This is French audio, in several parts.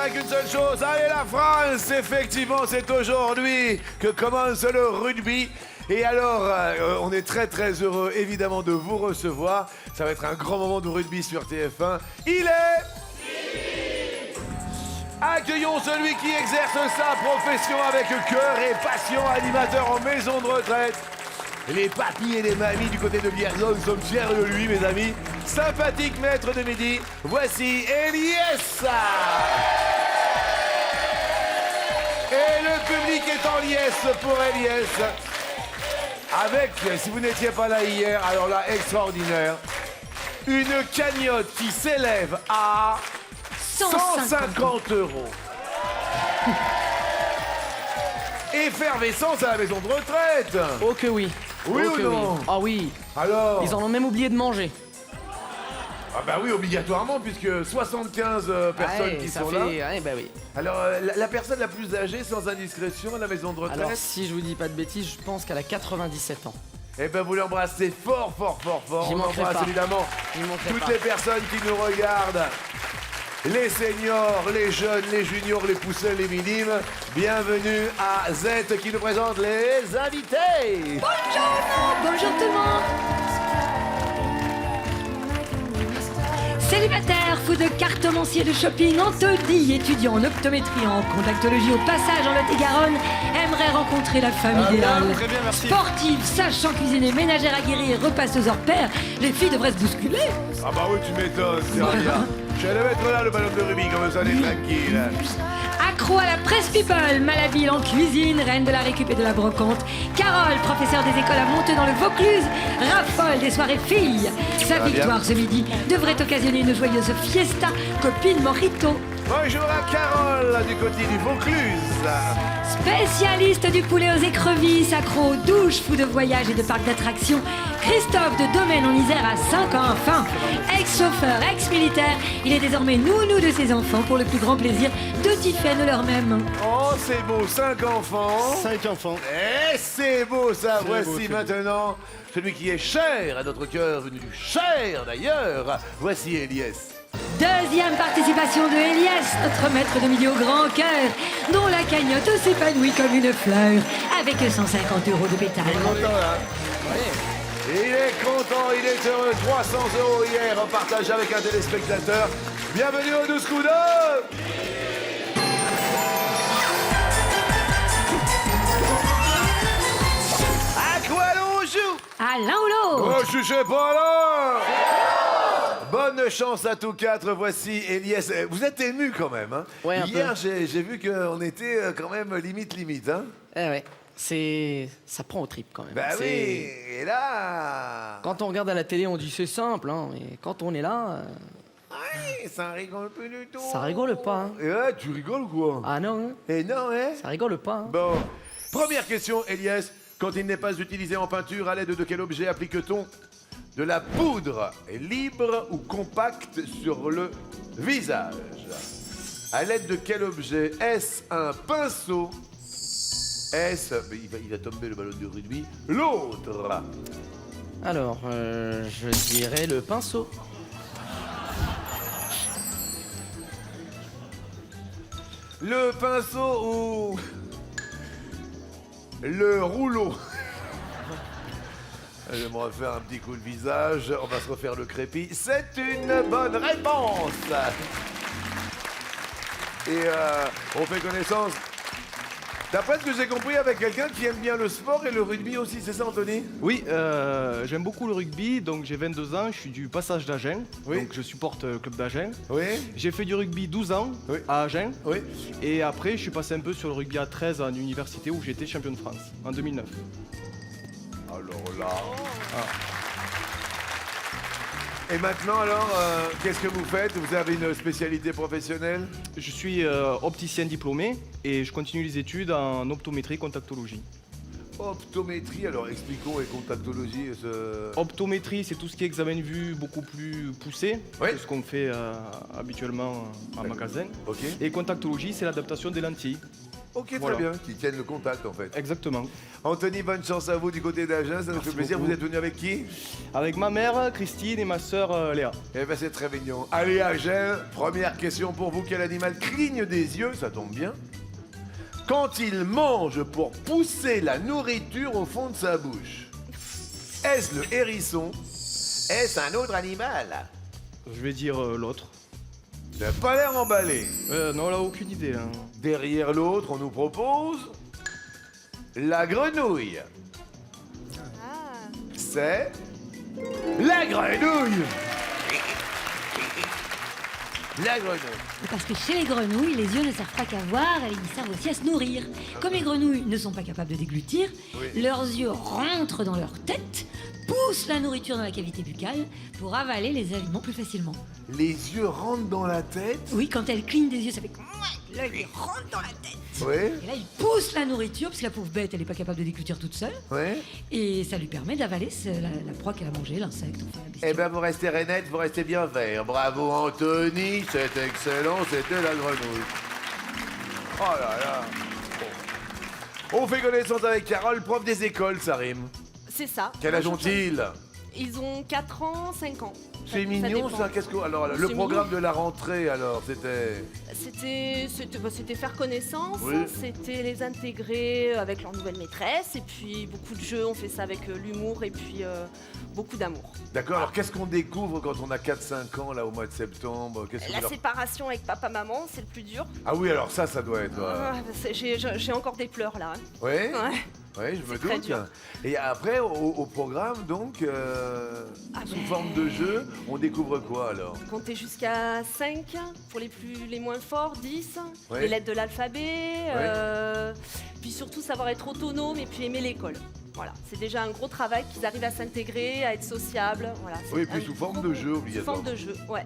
avec une seule chose. Allez la France, effectivement, c'est aujourd'hui que commence le rugby. Et alors, on est très très heureux évidemment de vous recevoir. Ça va être un grand moment de rugby sur TF1. Il est... Accueillons celui qui exerce sa profession avec cœur et passion, animateur en maison de retraite. Les papis et les mamies du côté de Vierzon sont fiers de lui, mes amis. Sympathique maître de midi, voici Eliès. Et le public est en liesse pour Eliès. Avec, si vous n'étiez pas là hier, alors là, extraordinaire, une cagnotte qui s'élève à 150 €. Effervescence à la maison de retraite. Oh que oui. Oui oh ou que non? Oui. Ah oui. Alors? Ils en ont même oublié de manger. Ah bah oui, obligatoirement, puisque 75 personnes qui sont là. Ouais, bah oui. Alors, la personne la plus âgée, sans indiscrétion, à la maison de retraite? Alors si je vous dis pas de bêtises, je pense qu'elle a 97 ans. Eh ben, vous l'embrassez fort, fort, fort, fort. J'y On manquerai embrasse pas. évidemment J'y manquerai toutes pas. les personnes qui nous regardent. Les seniors, les jeunes, les juniors, les poussins, les minimes. Bienvenue à Z qui nous présente les invités. Bonjour tout le monde. Célibataire, fou de cartomancier de shopping, en taudis, étudiant en optométrie, en contactologie au passage en Lot-et-Garonne, aimerait rencontrer la femme idéale. très bien, merci. Sportive, sachant cuisiner, ménagère aguerrie et repasseuse hors pair, les filles devraient se bousculer. Ah bah oui, tu m'étonnes, c'est rien. Je vais aller mettre là le ballon de rugby, comme ça on est tranquille. Accro à la presse people, malhabile en cuisine, reine de la récup et de la brocante, Carole, professeure des écoles à Monteux dans le Vaucluse, raffole des soirées filles. Sa va bien. victoire ce midi devrait occasionner une joyeuse fiesta, copine mojito. Bonjour à Carole, du côté du Vaucluse. Spécialiste du poulet aux écrevisses, accro aux douches, fou de voyage et de parcs d'attractions, Christophe de Domaine en Isère à 5 ans enfin. Ex-chauffeur, ex-militaire, il est désormais nounou de ses enfants pour le plus grand plaisir de Tiffaine leur-même. Oh, c'est beau, 5 enfants. 5 enfants. Eh, c'est beau ça. C'est Voici beau, c'est maintenant celui qui est cher à notre cœur, venu du cher d'ailleurs. Voici Eliès. Deuxième participation de Elias, notre maître de midi au grand cœur, dont la cagnotte s'épanouit comme une fleur, avec 150 € de pétale. Content là. Il est content, il est heureux. 300 € hier en partage avec un téléspectateur. Bienvenue aux 12 coups d'œil. À quoi l'on joue? À l'un ou l'autre. Oh, je sais pas là. Bonne chance à tous quatre. Voici Eliès. Vous êtes ému quand même, hein? Ouais, un hier, peu. j'ai vu qu'on était quand même limite, hein? Eh ouais. Ça prend au trip quand même. Bah oui, et là... Quand on regarde à la télé, on dit c'est simple, hein, mais quand on est là, Oui, ça rigole plus du tout. ça rigole pas. Hein. Et ouais, tu rigoles quoi? Ah non, hein, Et non, hein? ça rigole pas. Hein. Bon, première question, Eliès. Quand il n'est pas utilisé en peinture, à l'aide de quel objet applique-t-on de la poudre libre ou compacte sur le visage? À l'aide de quel objet? Est-ce un pinceau? Est-ce... Il va tomber le ballon de rugby. L'autre. Alors, je dirais le pinceau. Le pinceau ou... le rouleau? J'aimerais faire un petit coup de visage. On va se refaire le crépi. C'est une bonne réponse. Et on fait connaissance. D'après ce que j'ai compris, avec quelqu'un qui aime bien le sport et le rugby aussi, c'est ça, Anthony? Oui, j'aime beaucoup le rugby, donc j'ai 22 ans, je suis du passage d'Agen, Oui. donc je supporte le club d'Agen. Oui. J'ai fait du rugby 12 ans Oui. à Agen, Oui. et après je suis passé un peu sur le rugby à 13 en université où j'étais champion de France en 2009. Alors là. Et maintenant, alors, qu'est-ce que vous faites? Vous avez une spécialité professionnelle? Je suis opticien diplômé et je continue les études en optométrie contactologie. Optométrie, alors expliquons et contactologie. Optométrie, c'est tout ce qui est examen de vue beaucoup plus poussé Oui. que ce qu'on fait habituellement en magasin. Ok. Et contactologie, c'est l'adaptation des lentilles. Ok, très Voilà. bien, qui tiennent le contact en fait. Exactement. Anthony, bonne chance à vous du côté d'Agen, ça nous fait plaisir. beaucoup. Vous êtes venu avec qui? Avec ma mère, Christine, et ma sœur, Léa. Eh ben c'est très mignon. Allez Agen, première question pour vous. Quel animal cligne des yeux, ça tombe bien, quand il mange pour pousser la nourriture au fond de sa bouche? Est-ce le hérisson? Est-ce un autre animal? Je vais dire l'autre. Il n'a pas l'air emballé. Non, là, aucune idée. Hein. Derrière l'autre, on nous propose la grenouille. C'est la grenouille. La grenouille. Parce que chez les grenouilles, les yeux ne servent pas qu'à voir, ils servent aussi à se nourrir. Comme les grenouilles ne sont pas capables de déglutir, Oui. leurs yeux rentrent dans leur tête, poussent la nourriture dans la cavité buccale pour avaler les aliments plus facilement. Les yeux rentrent dans la tête. Oui, quand elle cligne des yeux, ça fait... L'œil rentre dans la tête. Oui, Et là, il pousse la nourriture, parce que la pauvre bête, elle n'est pas capable de déglutir toute seule. oui. Et ça lui permet d'avaler la proie qu'elle a mangée, l'insecte, enfin la bestiole. Eh ben vous restez rainette, vous restez bien vert. Bravo Anthony, c'est excellent, c'était la grenouille. Oh là là. On fait connaissance avec Carole, prof des écoles, ça rime. C'est ça. Quel âge ont-ils? Ils ont 4 ans, 5 ans. C'est Ça mignon dépend. ça, qu'est-ce que... Alors le C'est programme mignon. de la rentrée alors, c'était... C'était faire connaissance, Oui. c'était les intégrer avec leur nouvelle maîtresse, et puis beaucoup de jeux, on fait ça avec l'humour et puis beaucoup d'amour. D'accord, alors qu'est-ce qu'on découvre quand on a 4-5 ans là au mois de septembre? Qu'est-ce que La vous leur- séparation avec papa-maman, c'est le plus dur. Ah oui, alors ça doit être... J'ai encore des pleurs là. Hein. Oui, Ouais. oui, je me très doute. dur. Et après, au programme, donc, sous forme de jeu, on découvre quoi alors? Compter jusqu'à 5 pour les moins forts, 10, Ouais. les lettres de l'alphabet, puis surtout savoir être autonome et puis aimer l'école. Voilà, c'est déjà un gros travail qu'ils arrivent à s'intégrer, à être sociables. Voilà, c'est Oui, puis un sous forme gros- de jeu, Sous obligatoirement. forme de jeu, ouais.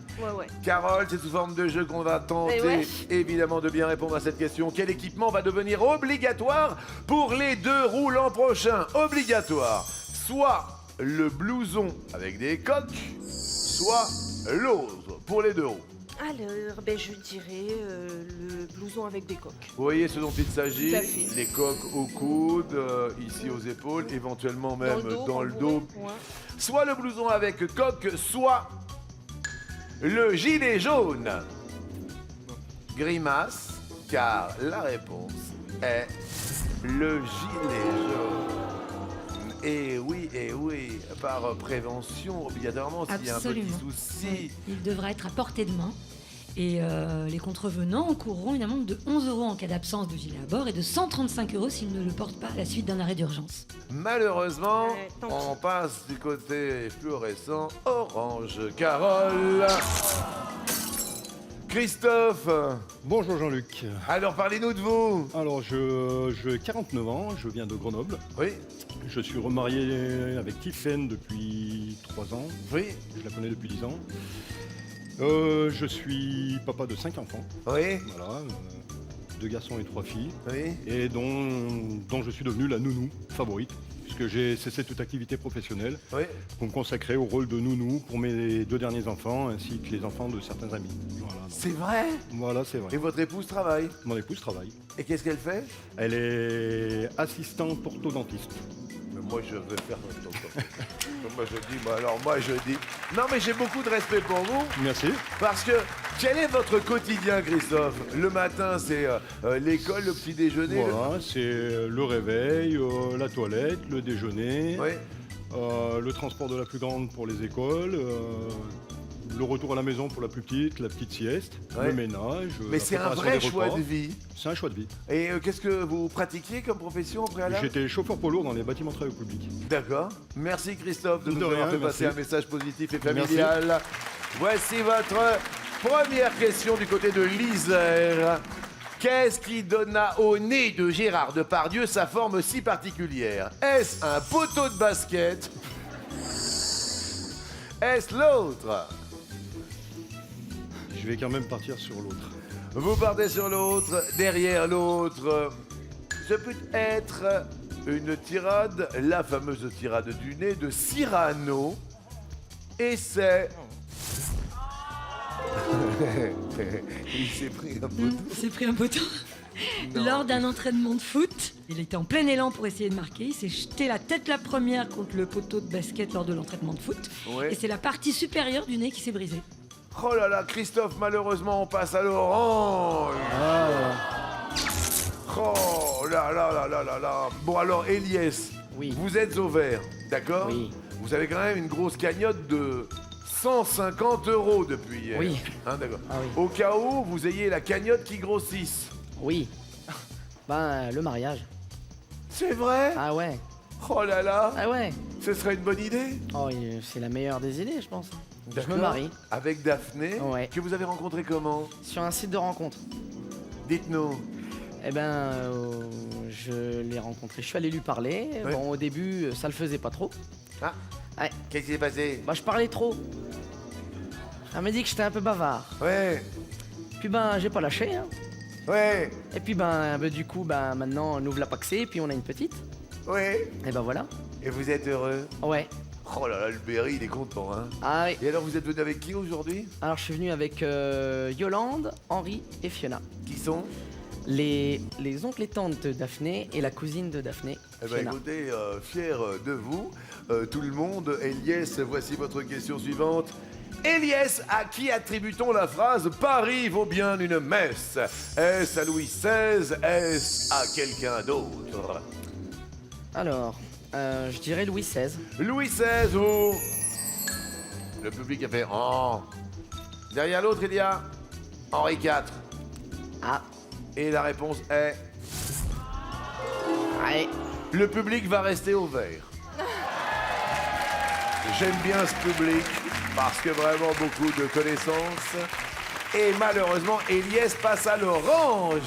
Carole, c'est sous forme de jeu qu'on va tenter, Eh ouais. évidemment, de bien répondre à cette question. Quel équipement va devenir obligatoire pour les 2 roues l'an prochain? Obligatoire. Soit le blouson avec des coques, soit l'autre pour les 2 roues. Alors, je dirais le blouson avec des coques. Vous voyez ce dont il s'agit? Tout à fait. Les coques au coude, ici aux épaules, éventuellement même dans le dos. Ouais. Soit le blouson avec coque, soit le gilet jaune. Grimace, car la réponse est le gilet jaune. Et oui, par prévention, obligatoirement, s'il y a un petit Absolument. souci. Oui, il devra être à portée de main. Et les contrevenants encourront une amende de 11 € en cas d'absence de gilet à bord et de 135 € s'ils ne le portent pas à la suite d'un arrêt d'urgence. Malheureusement, tant pis. on passe du côté fluorescent orange. Carole, Christophe, Bonjour Jean-Luc. alors parlez-nous de vous. Alors j'ai 49 ans, je viens de Grenoble. Oui, Je suis remarié avec Tiffaine depuis 3 ans. oui, Je la connais depuis 10 ans. Je suis papa de 5 enfants. oui, Voilà, 2 garçons et 3 filles. oui. Et dont je suis devenu la nounou favorite. Puisque j'ai cessé toute activité professionnelle Oui. pour me consacrer au rôle de nounou pour mes 2 derniers enfants ainsi que les enfants de certains amis. C'est vrai. Voilà, c'est Et vrai. votre épouse travaille. Mon épouse travaille. Et qu'est-ce qu'elle fait? Elle est assistante orthodontiste. Mais moi, je veux faire notre moi, je dis. Non, mais j'ai beaucoup de respect pour vous. Merci. Parce que, quel est votre quotidien, Christophe? Le matin, c'est l'école, le petit déjeuner. Voilà, c'est le réveil, la toilette, le déjeuner, Oui. le transport de la plus grande pour les écoles, le retour à la maison pour la plus petite, la petite sieste, Ouais. le ménage. Mais la c'est un préparation vrai des choix repas. de vie. C'est un choix de vie. Et qu'est-ce que vous pratiquiez comme profession au préalable? J'étais chauffeur poids lourd dans les bâtiments de travaux publics. D'accord. Merci Christophe de De nous avoir rien, fait passer merci. un message positif et Merci. familial. Voici votre première question du côté de l'Isère. Qu'est-ce qui donna au nez de Gérard Depardieu sa forme si particulière? Est-ce un poteau de basket? Est-ce l'autre? Je vais quand même partir sur l'autre. Vous partez sur l'autre, derrière l'autre. Ce peut être une tirade, la fameuse tirade du nez de Cyrano. Et c'est... Il s'est pris un poteau. C'est pris un poteau. lors d'un entraînement de foot. Il était en plein élan pour essayer de marquer. Il s'est jeté la tête la première contre le poteau de basket lors de l'entraînement de foot. Ouais. Et c'est la partie supérieure du nez qui s'est brisée. Oh là là, Christophe, malheureusement, on passe à l'orange. Oh là là là là là là. Bon alors, Eliès, Oui. vous êtes au vert, d'accord? Oui. Vous avez quand même une grosse cagnotte de 150 € depuis hier. Oui. Hein, d'accord. Ah oui. Au cas où vous ayez la cagnotte qui grossisse. Oui. Ben, le mariage. C'est vrai? Ah ouais. Oh là là, Ah ouais. ce serait une bonne idée. Oh, c'est la meilleure des idées, je pense. Je D'accord. me marie Avec Daphné, Ouais. que vous avez rencontré comment? sur un site de rencontre. Dites-nous. Eh ben, je l'ai rencontré, je suis allé lui parler. Ouais. Bon, au début, ça le faisait pas trop. Ah, Ouais. qu'est-ce qui s'est passé? Bah, je parlais trop. Elle m'a dit que j'étais un peu bavard. Ouais, Puis ben, j'ai pas lâché. Hein. ouais, Et puis ben, du coup, ben, maintenant, on ouvre la paxée, puis on a une petite. ouais. Et ben voilà. Et vous êtes heureux? Ouais. Oh là là, le Berry, il est content, hein. Ah oui. Et alors, vous êtes venu avec qui aujourd'hui? Alors, je suis venu avec Yolande, Henri et Fiona. Qui sont? Les oncles et tantes de Daphné et la cousine de Daphné, Eh ben Fiona. écoutez, fier de vous, tout le monde. Eliès, voici votre question suivante. Eliès, à qui attribue-t-on la phrase « Paris vaut bien une messe » ? Est-ce à Louis XVI? Est-ce à quelqu'un d'autre? Alors, je dirais Louis XVI. Louis XVI ou... Le public a fait « Oh ». Derrière l'autre, il y a Henri IV. Ah, Et la réponse est... ouais. Le public va rester au vert. J'aime bien ce public parce que vraiment beaucoup de connaissances. Et malheureusement, Eliès passe à l'orange.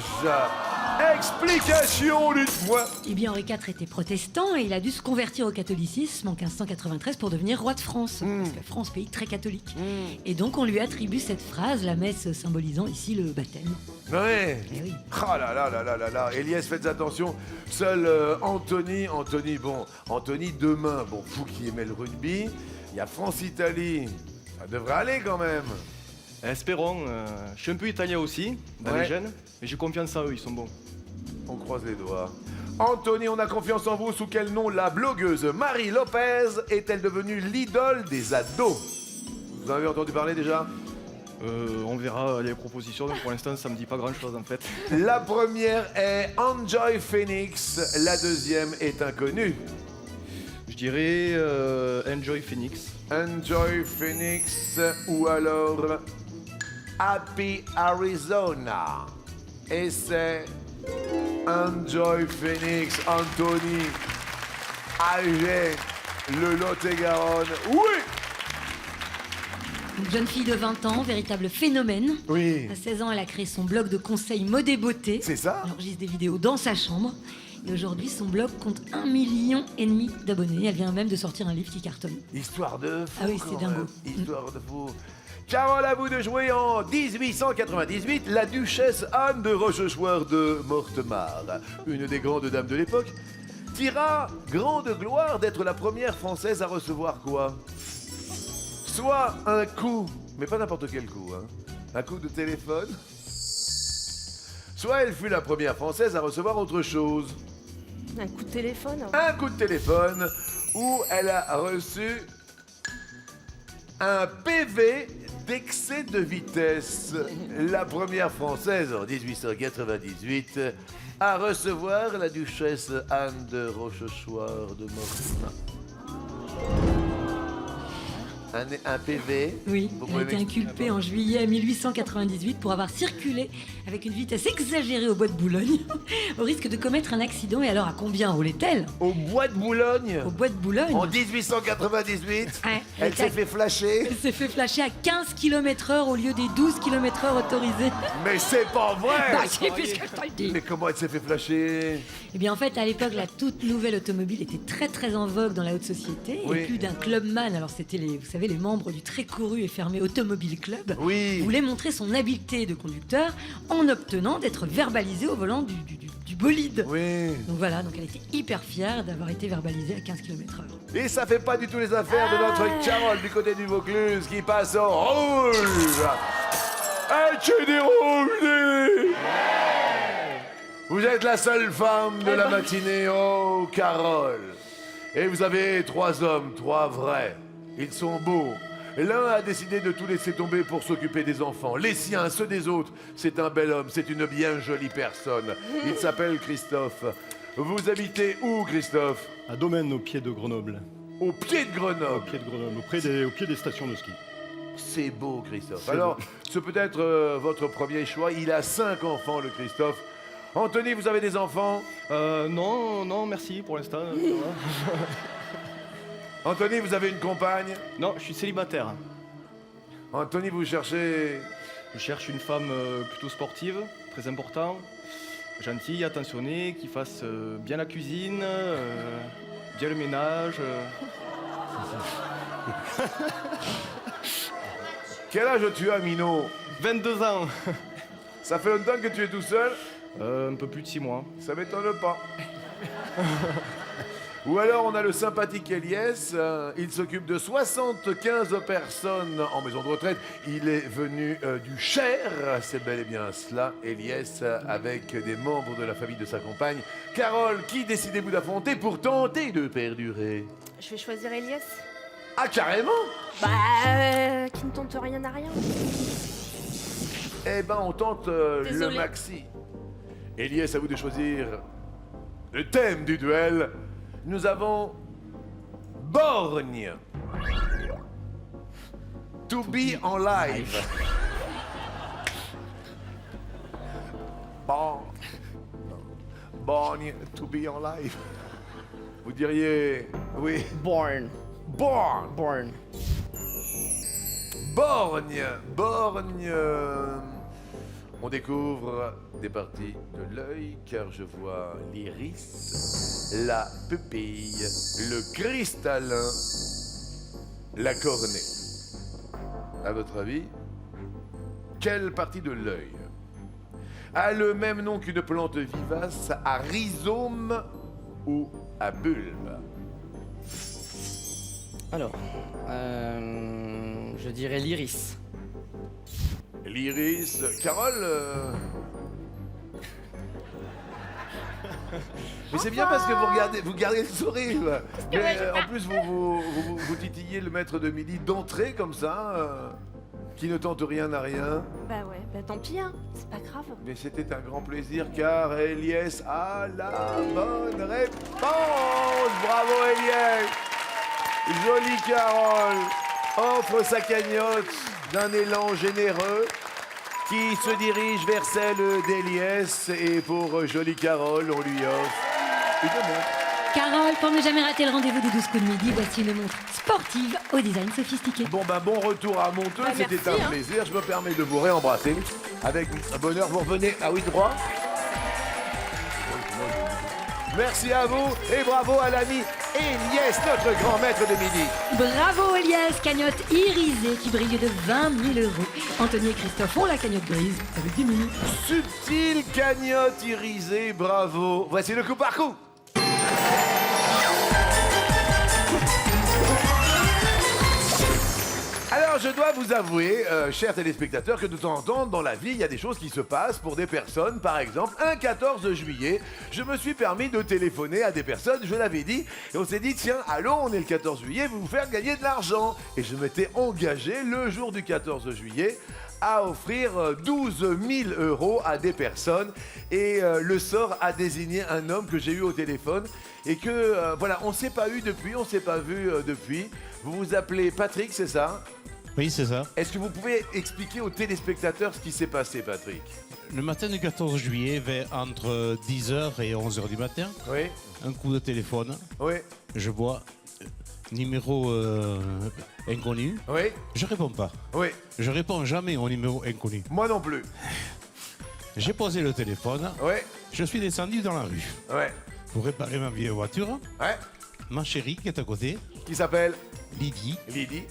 Explication, dites-moi. Eh bien, Henri IV était protestant et il a dû se convertir au catholicisme en 1593 pour devenir roi de France. Parce que la France, pays très catholique. Et donc, on lui attribue cette phrase, la messe symbolisant ici le baptême. Ouais. Eh oui. Oh là là là là là là. Eliès, faites attention. Seul Anthony, demain, bon, vous qui aimez le rugby, il y a France-Italie. Ça devrait aller quand même. Espérons. Je suis un peu italien aussi, dans Ouais. les jeunes, mais j'ai confiance en eux, ils sont bons. On croise les doigts. Anthony, on a confiance en vous. Sous quel nom la blogueuse Marie Lopez est-elle devenue l'idole des ados? Vous en avez entendu parler déjà? On verra les propositions, mais pour l'instant ça me dit pas grand chose en fait. La première est Enjoy Phoenix, la deuxième est inconnue. Je dirais Enjoy Phoenix. Enjoy Phoenix ou alors Happy Arizona. Et c'est Enjoy Phoenix, Anthony, Alger, le Lot-et-Garonne. Oui! Une jeune fille de 20 ans, véritable phénomène. Oui. À 16 ans, elle a créé son blog de conseils mode et beauté. C'est ça? Elle enregistre des vidéos dans sa chambre. Et aujourd'hui, son blog compte 1,5 million d'abonnés. Elle vient même de sortir un livre qui cartonne. Histoire de fou. Ah oui, c'est quand dingo. même. Histoire de fou. Carole, à vous de jouer en 1898, la duchesse Anne de Rochechouart de Mortemart, une des grandes dames de l'époque, tira grande gloire d'être la première française à recevoir quoi? Soit un coup, mais pas n'importe quel coup, hein, un coup de téléphone, soit elle fut la première française à recevoir autre chose. Un coup de téléphone. Un coup de téléphone où elle a reçu un PV d'excès de vitesse. La première française en 1898 à recevoir la duchesse Anne de Rochechouart de Mortemart. Un PV. Oui, Vous elle a pouvez été m'expliquer? inculpée en juillet 1898 pour avoir circulé avec une vitesse exagérée au bois de Boulogne, au risque de commettre un accident. Et alors, à combien roulait-elle? Au bois de Boulogne. Au bois de Boulogne. En 1898, Ouais, elle s'est fait flasher. Elle s'est fait flasher à 15 km/h au lieu des 12 km/h autorisés. Mais c'est pas vrai. Bah, c'est puisque je te le dis. Mais comment elle s'est fait flasher? Eh bien, en fait, à l'époque, la toute nouvelle automobile était très très en vogue dans la haute société. Oui. Et plus d'un clubman, alors c'était vous savez, les membres du très couru et fermé Automobile Club, Oui. voulait montrer son habileté de conducteur en obtenant d'être verbalisé au volant du bolide. Oui. Donc voilà, donc elle était hyper fière d'avoir été verbalisée à 15 km/h. Et ça fait pas du tout les affaires de notre Carole du côté du Vaucluse qui passe au rouge. Es-tu des rouges? Vous êtes la seule femme de la matinée, oh Carole. Et vous avez 3 hommes, 3 vrais. Ils sont beaux. L'un a décidé de tout laisser tomber pour s'occuper des enfants. Les siens, ceux des autres. C'est un bel homme, c'est une bien jolie personne. Il s'appelle Christophe. Vous habitez où, Christophe? À Domaine, au pied de Grenoble. Au pied de Au Grenoble. pied de Grenoble, au pied des stations de ski. C'est beau, Christophe. C'est Alors, beau. ce peut être votre premier choix. Il a 5 enfants, le Christophe. Anthony, vous avez des enfants? Non, merci pour l'instant. ça va. Anthony, vous avez une compagne? Non, je suis célibataire. Anthony, vous cherchez... Je cherche une femme plutôt sportive, très important, gentille, attentionnée, qui fasse bien la cuisine, bien le ménage. Quel âge tu as, Minot? 22 ans. Ça fait longtemps que tu es tout seul? Un peu plus de 6 mois. Ça m'étonne pas. Ou alors on a le sympathique Eliès, il s'occupe de 75 personnes en maison de retraite. Il est venu du Cher, c'est bel et bien cela, Eliès, avec des membres de la famille de sa compagne. Carole, qui décidez-vous d'affronter pour tenter de perdurer? Je vais choisir Elias. Ah, carrément? Bah, qui ne tente rien à rien. Eh ben, on tente le Désolée. maxi. Eliès, à vous de choisir le thème du duel. Nous avons Borgne. To be en live. Borgne, to be en live. Vous diriez, oui, Born. Born. Born. Borgne. Borgne. On découvre des parties de l'œil car je vois l'iris, la pupille, le cristallin, la cornée. À votre avis, quelle partie de l'œil a le même nom qu'une plante vivace à rhizome ou à bulbe? Alors, je dirais l'iris. L'iris. Carole Mais c'est bien parce que vous gardez le sourire. Mais en plus, vous titillez le maître de midi d'entrée comme ça, qui ne tente rien à rien. Bah ouais, bah tant pis, hein. C'est pas grave. Mais c'était un grand plaisir car Eliès a la bonne réponse. Bravo Eliès. Jolie Carole offre sa cagnotte d'un élan généreux qui se dirige vers celle d'Eliès. Et pour Jolie Carole, on lui offre une montre. Carole, pour ne jamais rater le rendez-vous des 12 coups de midi, voici une montre sportive au design sophistiqué. Bon retour à Monteux, Bah, c'était merci, un hein. plaisir. Je me permets de vous réembrasser. Avec bonheur, vous revenez. Ah oui, droit. Merci à vous et bravo à l'ami Eliès, notre grand maître de midi. Bravo Elias, cagnotte irisée qui brille de 20 000 euros. Anthony et Christophe ont la cagnotte grise avec 10 minutes. Subtile cagnotte irisée, bravo. Voici le coup par coup. Alors, je dois vous avouer, chers téléspectateurs, que de temps en temps, dans la vie, il y a des choses qui se passent pour des personnes. Par exemple, un 14 juillet, je me suis permis de téléphoner à des personnes, je l'avais dit, et on s'est dit, tiens, allons, on est le 14 juillet, vous faire gagner de l'argent. Et je m'étais engagé, le jour du 14 juillet, à offrir 12 000 euros à des personnes. Et le sort a désigné un homme que j'ai eu au téléphone et que, voilà, on ne s'est pas eu depuis, on ne s'est pas vu depuis. Vous vous appelez Patrick, c'est ça? Oui, c'est ça. Est-ce que vous pouvez expliquer aux téléspectateurs ce qui s'est passé, Patrick? Le matin du 14 juillet, entre 10h et 11h du matin, Oui, un coup de téléphone, oui, je vois numéro inconnu. oui, Je réponds pas. oui. Je réponds jamais au numéro inconnu. Moi non plus. J'ai posé le téléphone, Oui, je suis descendu dans la rue oui, pour réparer ma vieille voiture. ouais. Ma chérie qui est à côté, Qui s'appelle Lydie, Lydie.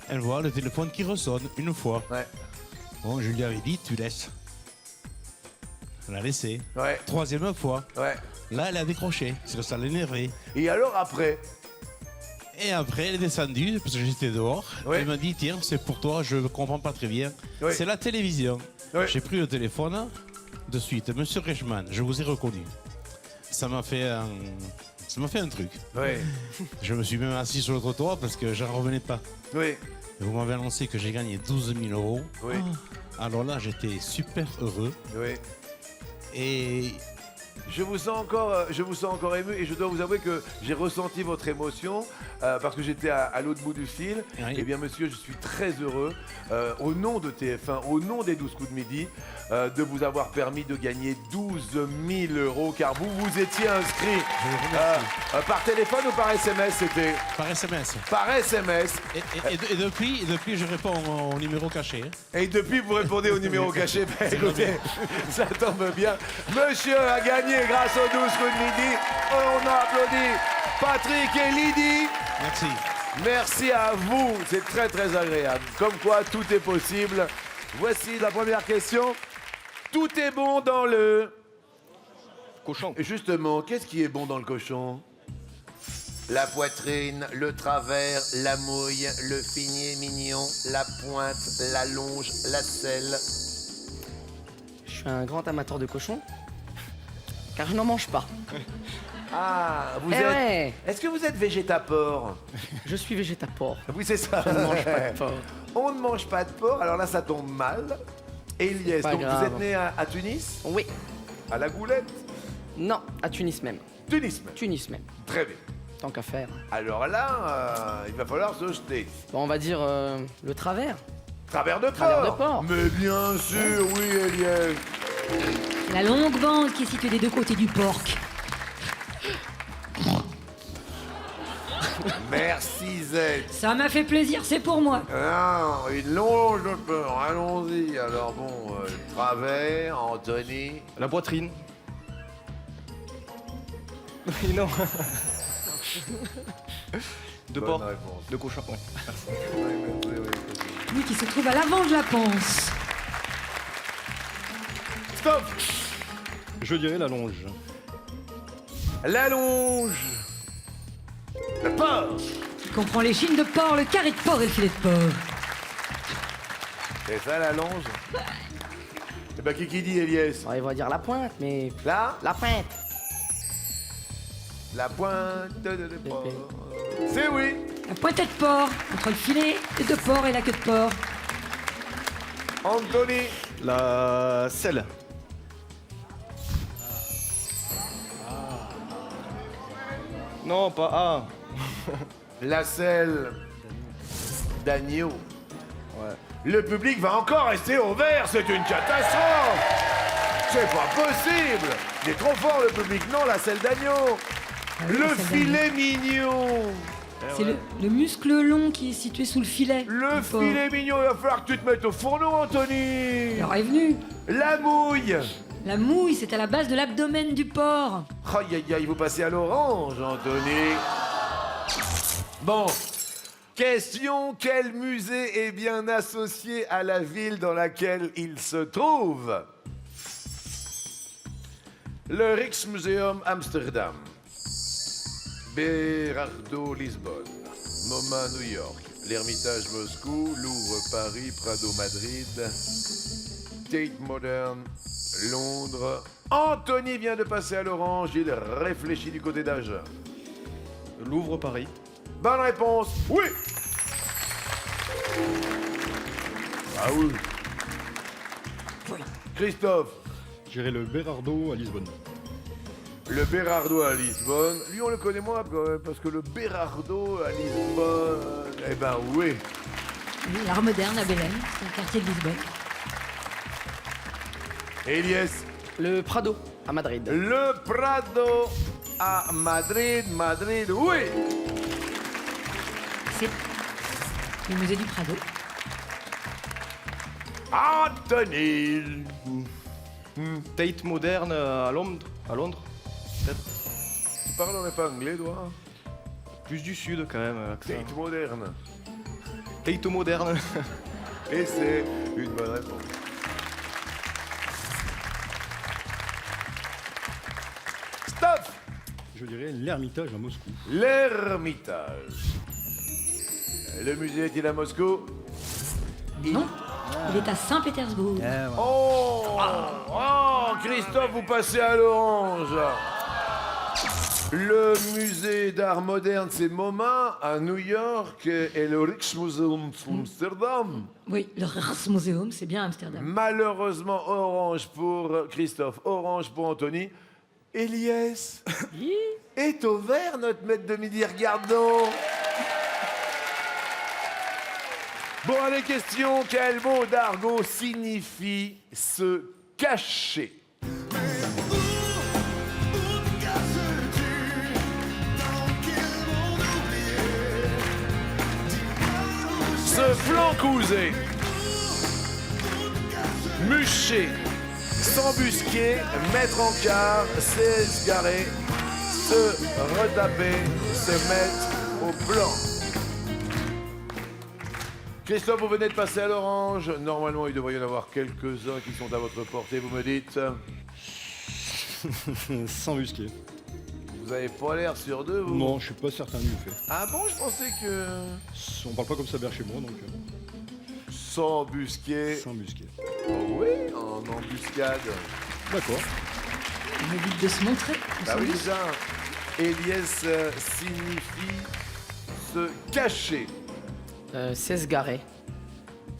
elle voit le téléphone qui ressonne une fois. Ouais, Bon, je lui avais dit, tu laisses. Elle a laissé. ouais, Troisième fois, ouais. là elle a décroché, parce que ça l'énervait. Et alors après? Et après, elle est descendue, parce que j'étais dehors. Oui. Elle m'a dit, tiens, c'est pour toi, je ne comprends pas très bien. Oui. C'est la télévision. Oui. J'ai pris le téléphone, de suite. Monsieur Reichmann, je vous ai reconnu. Ça m'a fait un truc. Oui, Je me suis même assis sur le trottoir parce que j'en revenais pas. oui, Vous m'avez annoncé que j'ai gagné 12 000 euros. oui, Alors là, j'étais super heureux. oui. Et Je vous sens encore ému et je dois vous avouer que j'ai ressenti votre émotion parce que j'étais à l'autre bout du fil. Oui. Eh bien, monsieur, je suis très heureux, au nom de TF1, au nom des 12 coups de midi, de vous avoir permis de gagner 12 000 euros car vous vous étiez inscrit je vous remercie. par téléphone ou par SMS, c'était Par SMS. par SMS. Et depuis, je réponds au numéro caché. Et depuis, vous répondez au numéro caché. Ben, écoutez, ça tombe bien. Monsieur a gagné grâce aux 12 coups de midi. On a applaudi Patrick et Lydie. Merci. Merci à vous, c'est très très agréable. Comme quoi, tout est possible. Voici la première question. Tout est bon dans le... Cochon. Justement, qu'est-ce qui est bon dans le cochon? La poitrine, le travers, la mouille, le finier mignon, la pointe, la longe, la selle. Je suis un grand amateur de cochon, car je n'en mange pas. Ah, vous Eh êtes... ouais, Est-ce que vous êtes végétapore? je suis végétapore. Oui, c'est ça. Je ne mange pas de porc. On ne mange pas de porc, alors là, ça tombe mal. Eliès, Pas donc vous grave. êtes né à Tunis? Oui, À la Goulette? non, à Tunis même. Tunis même. Tunis même, Très bien. tant qu'à faire. Alors là, il va falloir se jeter. Bon, on va dire le travers. Travers de porc. Travers de porc. Mais bien sûr, oui, Eliès. C'est la longue bande qui est située des deux côtés du porc. Merci, Z. Ça m'a fait plaisir, c'est pour moi. Non, une longe de porc, allons-y. Alors bon, travers, Anthony. La poitrine. Oui, non. De Bonne porc. réponse. De cochon, ouais. Lui qui se trouve à l'avant de la panse. Stop. Je dirais la longe. La longe. Le porc. Qui comprend les chines de porc, le carré de porc et le filet de porc. C'est ça la longe? Eh ben, qui dit, Eliès? On va dire la pointe, mais Là, la pointe. la pointe de porc. C'est oui. La pointée de porc, entre le filet de porc et la queue de porc. Anthony. La selle. Non, pas A. La selle d'agneau. Ouais. Le public va encore rester au vert, c'est une catastrophe. C'est pas possible. Il est trop fort le public. Non, la selle d'agneau. oui, Le la selle filet mignon. C'est le muscle long qui est situé sous le filet. Le du porc. filet mignon, il va falloir que tu te mettes au fourneau, Anthony. Alors est venu. La mouille. La mouille, c'est à la base de l'abdomen du porc. Aïe, aïe, aïe, vous passez à l'orange, Anthony. Bon. Question, quel musée est bien associé à la ville dans laquelle il se trouve? Le Rijksmuseum Amsterdam, Berardo Lisbonne, MoMA New York, l'Ermitage Moscou, Louvre Paris, Prado Madrid, Tate Modern, Londres. Anthony vient de passer à l'orange, il réfléchit du côté d'âge. Louvre, Paris. Bonne réponse, oui. Ah oui. Christophe, J'irais le Berardo à Lisbonne. le Berardo à Lisbonne. Lui, on le connaît moins quand même, parce que le Berardo à Lisbonne, eh ben oui. Oui, l'art moderne à Belém, c'est un quartier de Lisbonne. Eliès, Le Prado, à Madrid. le Prado à Madrid, oui. C'est le musée du Prado. Anthony. Tate moderne à Londres. À Londres, peut-être. Tu parles pas anglais, toi? Plus du sud quand même. accent. Tate moderne. Tate moderne. Et c'est une bonne réponse. Stop. Je dirais l'Ermitage à Moscou. L'Ermitage. Le musée est-il à Moscou? Non. Il est à Saint-Pétersbourg. Oh, Christophe, vous passez à l'orange. Le musée d'art moderne, c'est MoMA à New York et le Rijksmuseum d'Amsterdam. Oui, le Rijksmuseum, c'est bien Amsterdam. Malheureusement, orange pour Christophe, orange pour Anthony. Elias est au vert, notre maître de midi. Regardons. Bon, allez, question. Quel mot d'argot signifie se cacher? Se flancouser, mûcher, s'embusquer, mettre en quart, s'esgarer, se retaper, se mettre au blanc. Christophe, vous venez de passer à l'orange. Normalement, il devrait y en avoir quelques-uns qui sont à votre portée. Vous me dites, S'embusquer. vous avez pas l'air sûr d'eux, vous? Non, je suis pas certain du fait. Ah bon, je pensais que... On parle pas comme ça vers chez moi, donc S'embusquer. s'embusquer. Oh oui, en embuscade. D'accord. On évite de se montrer. on Bah s'en oui, dit. c'est ça. Elias signifie se cacher. S'esgarer.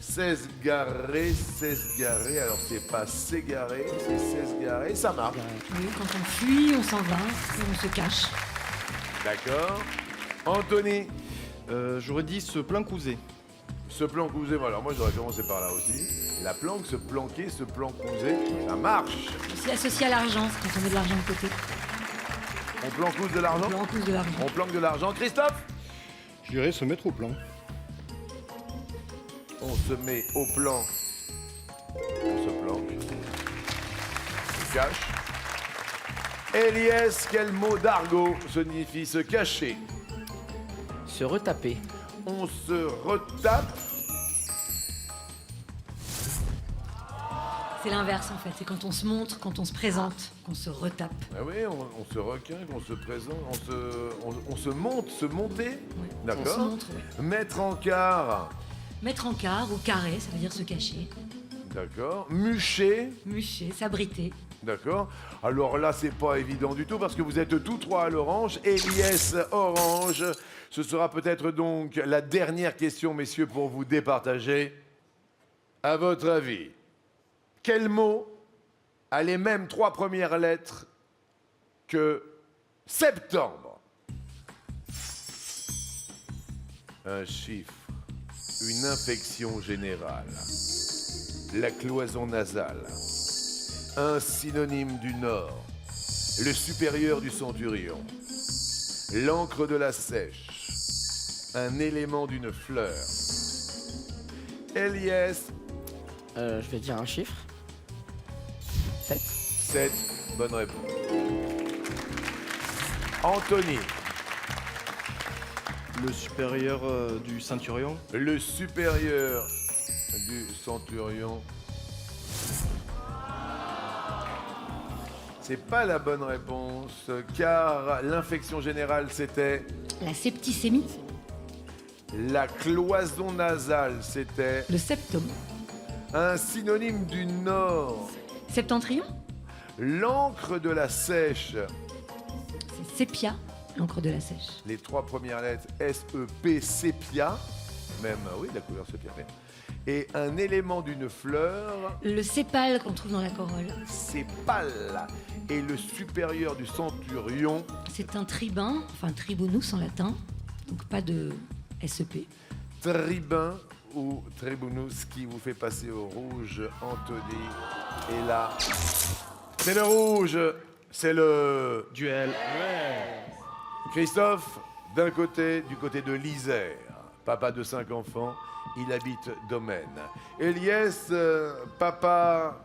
S'esgarer, s'esgarer. Alors c'est pas s'égarer, c'est s'esgarer. Ça marche. Oui, quand on fuit, on s'en va et on se cache. D'accord. Anthony, J'aurais dit se plancouser. se plancouser. Alors moi j'aurais commencé par là aussi. La planque, se planquer, se plancouser, ça marche. C'est associé à l'argent, c'est quand on met de l'argent de côté. On plancouse de l'argent. On cause de l'argent. On planque de l'argent. Christophe, Je dirais se mettre au plan. on se met au plan. On se planque. On se cache. Elias, quel mot d'argot signifie se cacher? Se retaper. On se retape. C'est l'inverse en fait, c'est quand on se montre, quand on se présente, qu'on se retape. Ah oui, on se requinque, on se présente, on se monte, se monter. On se D'accord. montre, oui. Mettre en quart. Mettre en quart ou carré, ça veut dire se cacher. D'accord. Mûcher. Mûcher, s'abriter. D'accord. Alors là, c'est pas évident du tout parce que vous êtes tous trois à l'orange. Elias orange. Ce sera peut-être donc la dernière question, messieurs, pour vous départager. À votre avis, quel mot a les mêmes 3 premières lettres que septembre? Un chiffre, une infection générale, la cloison nasale, un synonyme du Nord, le supérieur du centurion, l'encre de la sèche, un élément d'une fleur. Elias, Je vais dire un chiffre. 7. 7, bonne réponse. Anthony, Le supérieur du centurion. le supérieur du centurion. C'est pas la bonne réponse, car l'infection générale, c'était La septicémie, la cloison nasale, c'était le septum. un synonyme du Nord. Septentrion, L'encre de la sèche, c'est sépia, l'encre de la sèche. les 3 premières lettres S-E-P, sépia, même, oui, la couleur sépia, mais. Et un élément d'une fleur, Le sépale qu'on trouve dans la corolle, sépale. Et le supérieur du centurion, c'est un tribun, enfin tribunus en latin, donc pas de SEP. tribun ou tribunus qui vous fait passer au rouge, Anthony. Et là, c'est le rouge, c'est le Duel. Christophe, d'un côté, du côté de l'Isère, papa de 5 enfants, il habite Domaine. Elias, papa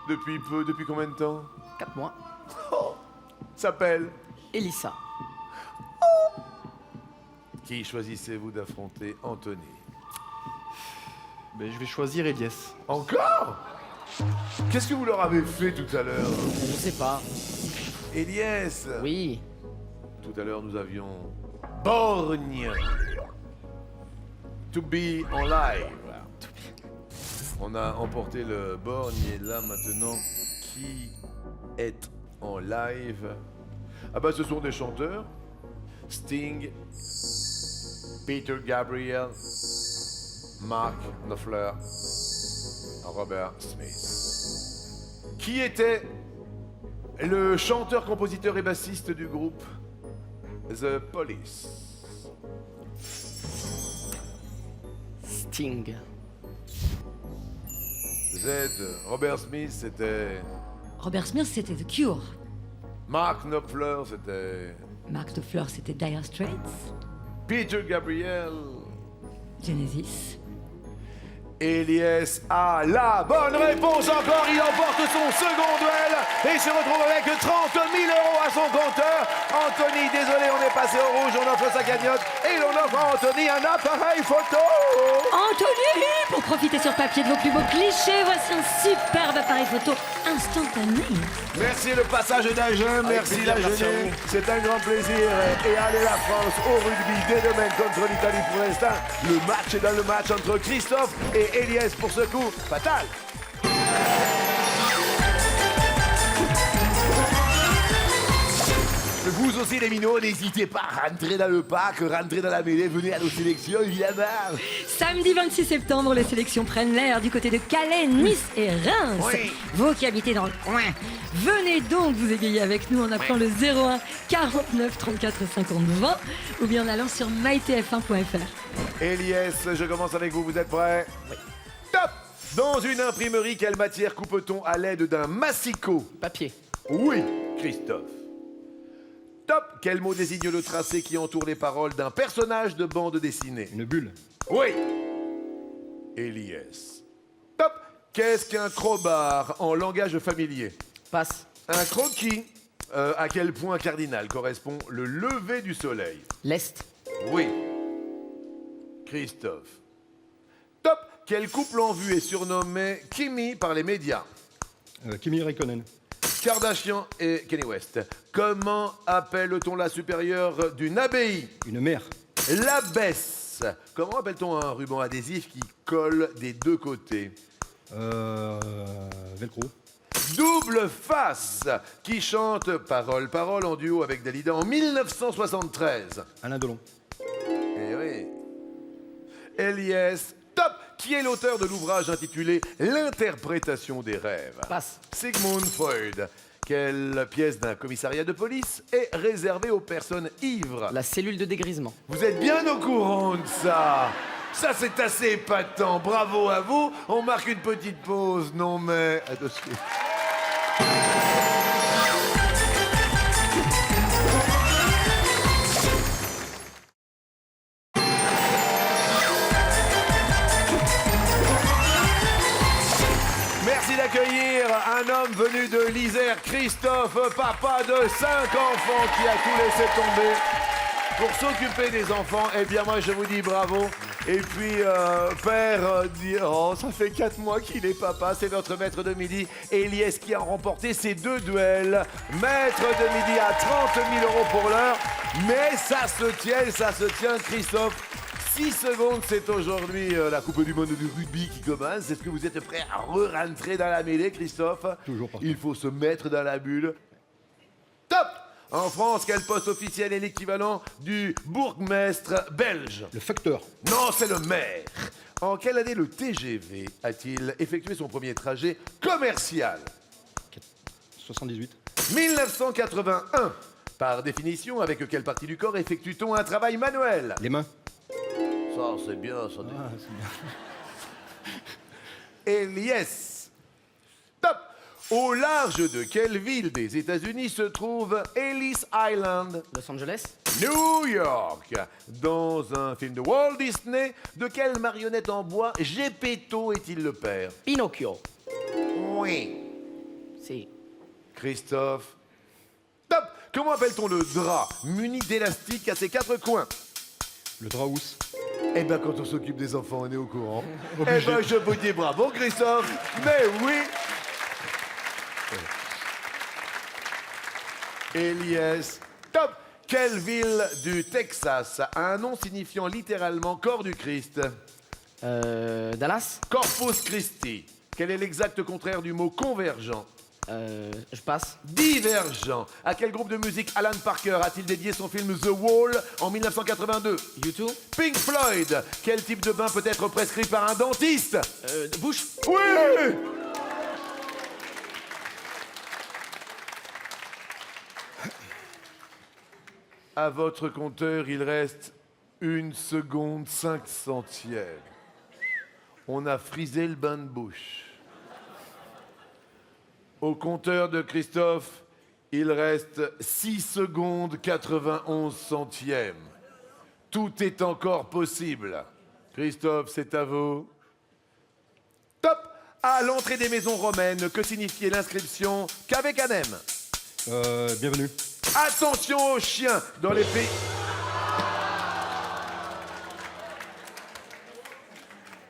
depuis peu, depuis combien de temps? 4 mois. S'appelle. Elissa. Qui choisissez-vous d'affronter, Anthony? Ben, je vais choisir Elias. Encore? Qu'est-ce que vous leur avez fait tout à l'heure? Je sais pas. Elias, Oui. tout à l'heure nous avions Borgne. To be en live. On a emporté le borgne et là maintenant, qui est en live? Ah bah ce sont des chanteurs. Sting, Peter Gabriel, Mark Knopfler, Robert Smith. Qui était le chanteur, compositeur et bassiste du groupe The Police? Sting. Z. Robert Smith, c'était... Robert Smith, c'était The Cure. Mark Knopfler, c'était... Mark Knopfler, c'était Dire Straits. Peter Gabriel. Genesis. Elias a la bonne réponse encore. Il emporte son second duel et se retrouve avec 30 000 € à son compteur. Anthony, désolé, on est passé au rouge, on offre sa cagnotte et l'on offre à Anthony un appareil photo. Anthony, pour profiter sur papier de vos plus beaux clichés, voici un superbe appareil photo instantané. Merci le passage d'Agen, merci plaisir, la merci à jeunesse. vous. C'est un grand plaisir. Et allez la France au rugby dès demain contre l'Italie pour l'instant. Le match est dans le match entre Christophe et Elias pour ce coup fatal. Vous aussi les minots, n'hésitez pas à rentrer dans le pack, rentrer dans la mêlée, venez à nos sélections évidemment. Samedi 26 septembre, les sélections prennent l'air du côté de Calais, Nice et Reims. Oui. Vous qui habitez dans le coin, venez donc vous égayer avec nous en appelant le 01 49 34 50 20 ou bien en allant sur mytf1.fr. Elias, je commence avec vous, vous êtes prêts? Oui. Top! Dans une imprimerie, quelle matière coupe-t-on à l'aide d'un massicot? Papier. Oui, Christophe. Top! Quel mot désigne le tracé qui entoure les paroles d'un personnage de bande dessinée? Une bulle. Oui. Elias. Top! Qu'est-ce qu'un crowbar en langage familier? Passe. Un croquis. À quel point cardinal correspond le lever du soleil? L'Est. Oui. Christophe. Top! Quel couple en vue est surnommé Kimi par les médias? Kimi Räikkönen. Kardashian et Kanye West. Comment appelle-t-on la supérieure d'une abbaye? Une mère. L'abbesse. Comment appelle-t-on un ruban adhésif qui colle des deux côtés? Velcro. Double face, qui chante Parole, Parole en duo avec Dalida en 1973. Alain Delon. Eh oui. Elias. Top! Qui est l'auteur de l'ouvrage intitulé L'interprétation des rêves? Passe. Sigmund Freud. Quelle pièce d'un commissariat de police est réservée aux personnes ivres? La cellule de dégrisement. Vous êtes bien au courant de ça? Ça, c'est assez épatant. Bravo à vous. On marque une petite pause. Non, mais... Attention. Merci d'accueillir un homme venu de l'Isère, Christophe, papa de 5 enfants qui a tout laissé tomber pour s'occuper des enfants. Eh bien, moi, je vous dis bravo. Et puis, père, dit, oh, ça fait 4 mois qu'il est papa. C'est notre maître de midi, Elias, qui a remporté ces 2 duels. Maître de midi à 30 000 € pour l'heure. Mais ça se tient, Christophe. 6 secondes, c'est aujourd'hui la Coupe du Monde du rugby qui commence. Est-ce que vous êtes prêt à re-rentrer dans la mêlée, Christophe? Toujours partant. Il faut se mettre dans la bulle. Top! En France, quel poste officiel est l'équivalent du bourgmestre belge? Le facteur. Non, c'est le maire. En quelle année le TGV a-t-il effectué son premier trajet commercial? 78. 1981. Par définition, avec quelle partie du corps effectue-t-on un travail manuel? Les mains. Ça, c'est bien, ça. Ah, c'est bien. Elias. Top. Au large de quelle ville des États-Unis se trouve Ellis Island? Los Angeles. New York. Dans un film de Walt Disney, de quelle marionnette en bois Geppetto est-il le père? Pinocchio. Oui. Si. Christophe. Top. Comment appelle-t-on le drap muni d'élastique à ses 4 coins? Le draus. Eh ben, quand on s'occupe des enfants, on est au courant. Eh ben, je vous dis bravo, Christophe. Mais oui. Elias. Top. Quelle ville du Texas a un nom signifiant littéralement corps du Christ? Dallas. Corpus Christi. Quel est l'exact contraire du mot convergent? Je passe. Divergent. À quel groupe de musique Alan Parker a-t-il dédié son film The Wall en 1982? YouTube. Pink Floyd. Quel type de bain peut être prescrit par un dentiste? Bouche. Oui! À votre compteur, il reste 1 seconde 5 centièmes. On a frisé le bain de bouche. Au compteur de Christophe, il reste 6 secondes 91 centièmes. Tout est encore possible. Christophe, c'est à vous. Top! À l'entrée des maisons romaines, que signifiait l'inscription Cave Canem? Bienvenue. Attention aux chiens dans les pays...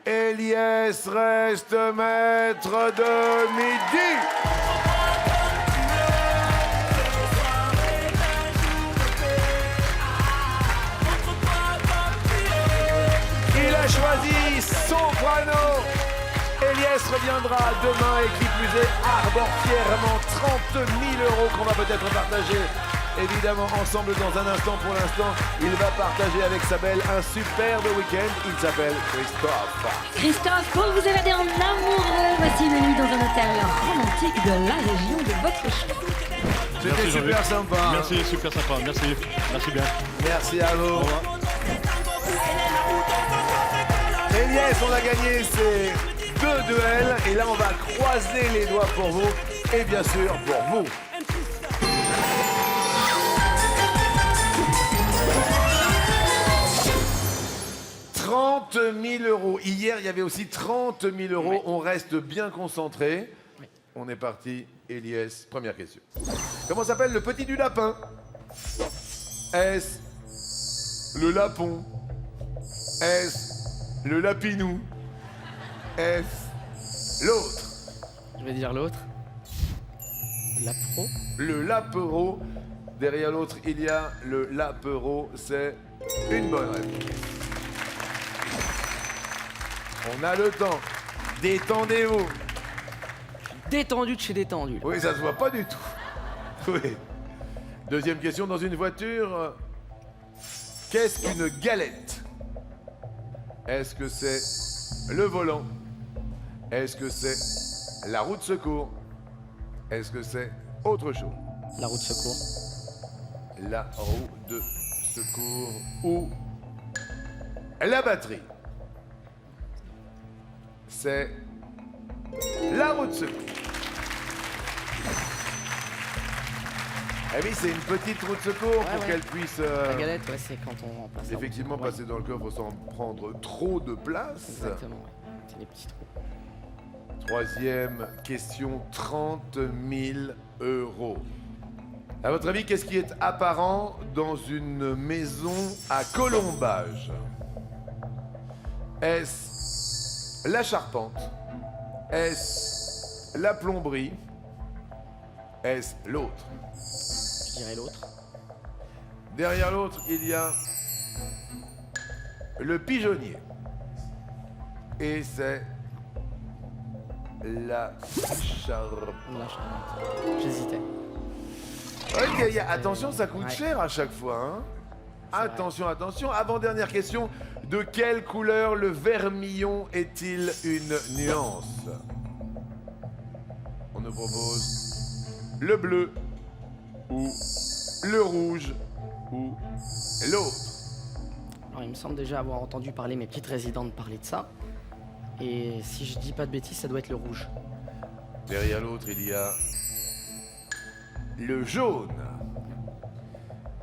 Eliès reste maître de midi. Il a choisi Soprano. Eliès reviendra demain et qui plus est arbore fièrement 30 000 € qu'on va peut-être partager évidemment ensemble dans un instant. Pour l'instant, il va partager avec sa belle un superbe week-end. Il s'appelle Christophe. Christophe, pour vous évader en amoureux, voici une nuit dans un hôtel romantique de la région de votre choix. C'était Merci, super Jean-Luc. sympa. Merci, super sympa. Merci. Merci bien. Merci à vous. Au revoir. Eliès, on a gagné ces 2 duels. Et là, on va croiser les doigts pour vous. Et bien sûr, pour vous. « 30 000 €. Hier, il y avait aussi 30 000 €. Oui. On reste bien concentré. Oui. On est parti. Eliès, première question. Comment s'appelle le petit du lapin? Est-ce le lapon? Est-ce le lapinou? Est-ce l'autre? Je vais dire l'autre. La pro. Le lapereau. Derrière l'autre, il y a le lapereau. C'est une bonne réponse. On a le temps. Détendez-vous. Détendu de chez détendu. Oui, ça se voit pas du tout. Oui. Deuxième question, dans une voiture, qu'est-ce qu'une galette? Est-ce que c'est le volant? Est-ce que c'est la roue de secours? Est-ce que c'est autre chose? La roue de secours. La roue de secours ou la batterie? C'est la roue de secours. Eh oui, c'est une petite roue de secours pour ouais. qu'elle puisse La galette, ouais, c'est quand on remplace. la roue de effectivement secours. passer dans le coffre sans prendre trop de place. Exactement, ouais. C'est des petits trous. Troisième question, 30 000 €. À votre avis, qu'est-ce qui est apparent dans une maison à colombage? Est-ce la charpente? Est-ce la plomberie? Est-ce l'autre? Je dirais l'autre. Derrière l'autre, il y a le pigeonnier. Et c'est la charpente. La charpente. J'hésitais. Ok, attention, ça coûte Ouais. cher à chaque fois. Hein. C'est vrai. Attention, attention. Avant-dernière question. De quelle couleur le vermillon est-il une nuance? On nous propose le bleu ou le rouge ou l'autre. Alors, il me semble déjà avoir entendu parler mes petites résidentes parler de ça. Et si je dis pas de bêtises, ça doit être le rouge. Derrière l'autre, il y a le jaune.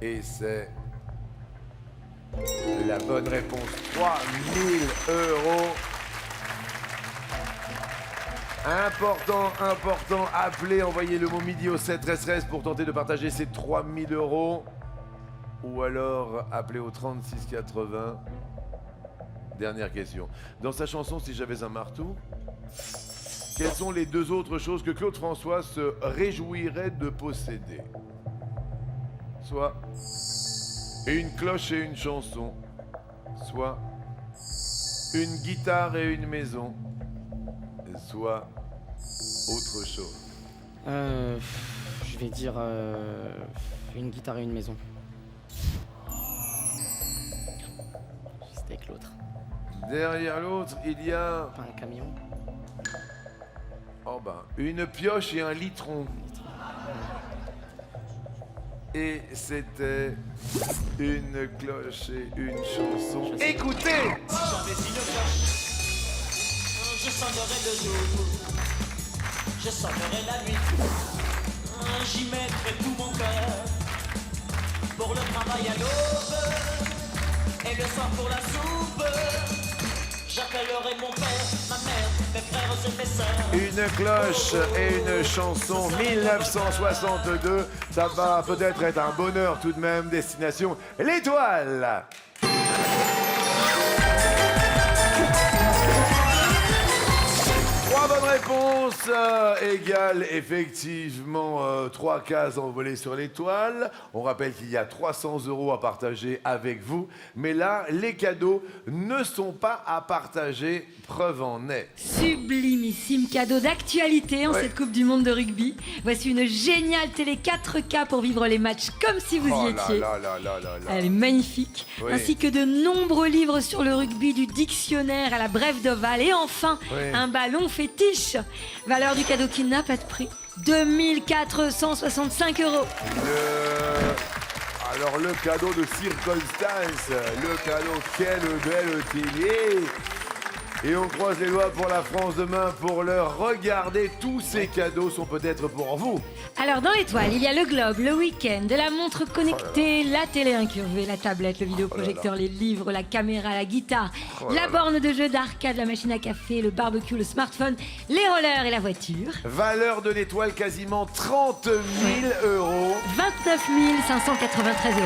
Et c'est la bonne réponse. 3 000 €. Important. Appelez, envoyez le mot midi au 7-13-13 pour tenter de partager ces 3 000 €. Ou alors, appelez au 3680. Dernière question. Dans sa chanson Si j'avais un marteau, quelles sont les 2 autres choses que Claude François se réjouirait de posséder? Soit une cloche et une chanson, soit une guitare et une maison, soit autre chose. Je vais dire une guitare et une maison. Juste avec l'autre. Derrière l'autre, il y a Pas un camion. oh ben, une pioche et un litron. Et c'était une cloche et une chanson. Écoutez! Je sonnerai le jour, je sonnerai la nuit, j'y mettrai tout mon cœur, pour le travail à l'aube, et le soir pour la soupe, j'appellerai mon père, ma mère, mes frères et mes sœurs. Une cloche et une chanson 1962. Ça va peut-être être un bonheur tout de même. Destination l'Étoile. 3 bonnes réponses égale effectivement 3 cases envolées sur l'étoile. On rappelle qu'il y a 300 € à partager avec vous. Mais là, les cadeaux ne sont pas à partager. Preuve en est. Sublimissime cadeau d'actualité en cette Coupe du Monde de rugby. Voici une géniale télé 4K pour vivre les matchs comme si vous y étiez. Elle est magnifique. Oui. Ainsi que de nombreux livres sur le rugby, du dictionnaire à la brève d'Oval. Et enfin, un ballon fétiche. Valeur du cadeau qui n'a pas de prix. 2465 €. Alors le cadeau de circonstance, le cadeau quelle belle télé. Et on croise les doigts pour la France demain pour leur regarder. Tous ces cadeaux sont peut-être pour vous. Alors dans l'étoile, il y a le globe, le week-end, la montre connectée, la télé incurvée, la tablette, le vidéoprojecteur, les livres, la caméra, la guitare, la borne de jeu d'arcade, la machine à café, le barbecue, le smartphone, les rollers et la voiture. Valeur de l'étoile quasiment 30 000 €. 29 593 €.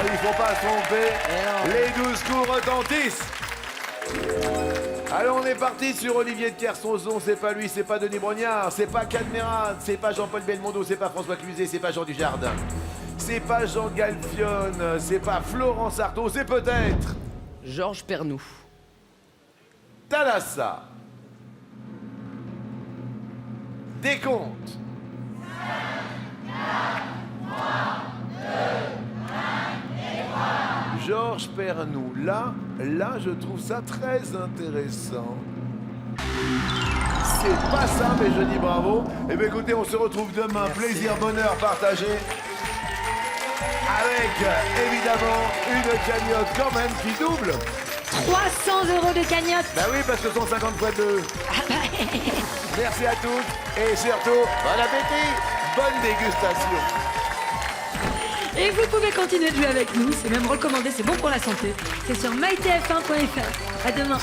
Il faut pas se tromper. Les 12 coups retentissent. Alors on est parti sur Olivier de Kersauzon, c'est pas lui, c'est pas Denis Brognard, c'est pas Cadmerade, c'est pas Jean-Paul Belmondo, c'est pas François Cluzet, c'est pas Jean Dujardin, c'est pas Jean Galfione, c'est pas Florence Artaud, c'est peut-être Georges Pernou. Thalassa. Décompte. 5, 4, 3, 2, 1 et 3. Georges Pernou, là, je trouve ça très intéressant. C'est pas ça, mais je dis bravo. Eh bien, écoutez, on se retrouve demain. Merci. Plaisir, bonheur partagé. Avec, évidemment, une cagnotte quand même qui double. 300 € de cagnotte. Bah oui, parce que 150 fois 2. Merci à tous. Et surtout, bon appétit. Bonne dégustation. Et vous pouvez continuer de jouer avec nous, c'est même recommandé, c'est bon pour la santé. C'est sur mytf1.fr. À demain.